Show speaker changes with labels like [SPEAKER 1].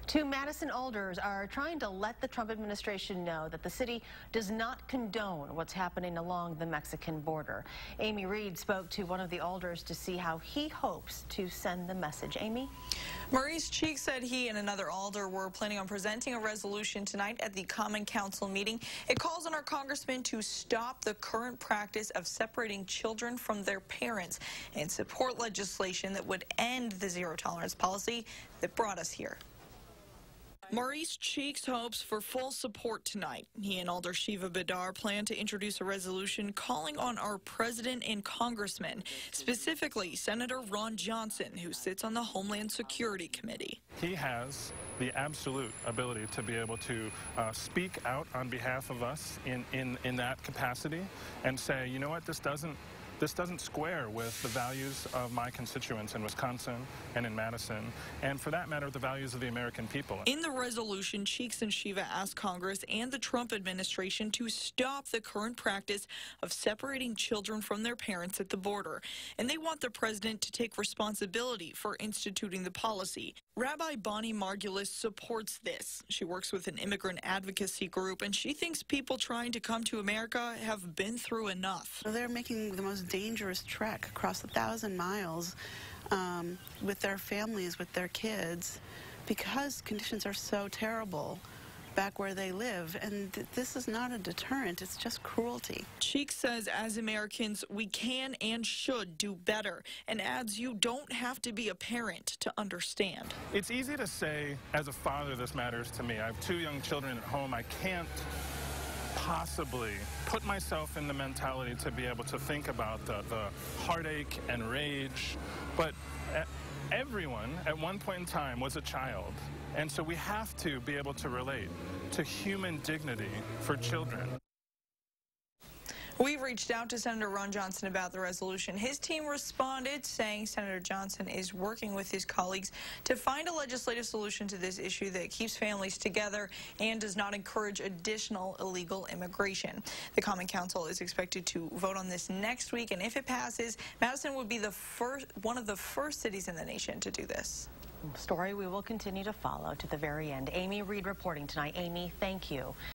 [SPEAKER 1] Two Madison alders are trying to let the Trump administration know that the city does not condone what's happening along the Mexican border. Amy Reed spoke to one of the alders to see how he hopes to send the message. Amy?
[SPEAKER 2] Maurice Cheek said he and another alder were planning on presenting a resolution tonight at the Common Council meeting. It calls on our congressman to stop the current practice of separating children from their parents and support legislation that would end the zero-tolerance policy that brought us here. Maurice Cheeks hopes for full support tonight. He and Alder Shiva Bidar plan to introduce a resolution calling on our president and congressmen, specifically Senator Ron Johnson, who sits on the Homeland Security Committee.
[SPEAKER 3] He has the absolute ability to be able to speak out on behalf of us in that capacity and say, you know what, this doesn't square with the values of my constituents in Wisconsin and in Madison, and for that matter, the values of the American people.
[SPEAKER 2] In the resolution, Cheeks and Shiva asked Congress and the Trump administration to stop the current practice of separating children from their parents at the border, and they want the president to take responsibility for instituting the policy. Rabbi Bonnie Margulis supports this. She works with an immigrant advocacy group, and she thinks people trying to come to America have been through enough.
[SPEAKER 4] They're making the most dangerous trek across 1,000 miles with their families, with their kids, because conditions are so terrible back where they live, and this is not a deterrent, it's just cruelty.
[SPEAKER 2] Cheek says as Americans, we can and should do better, and adds you don't have to be a parent to understand.
[SPEAKER 3] It's easy to say, as a father, this matters to me. I have 2 young children at home. I can't possibly put myself in the mentality to be able to think about the heartache and rage, but everyone at one point in time was a child, and so we have to be able to relate to human dignity for children.
[SPEAKER 2] We've reached out to Senator Ron Johnson about the resolution. His team responded, saying Senator Johnson is working with his colleagues to find a legislative solution to this issue that keeps families together and does not encourage additional illegal immigration. The Common Council is expected to vote on this next week, and if it passes, Madison would be one of the first cities in the nation to do this.
[SPEAKER 1] Story we will continue to follow to the very end. Amy Reed reporting tonight. Amy, thank you.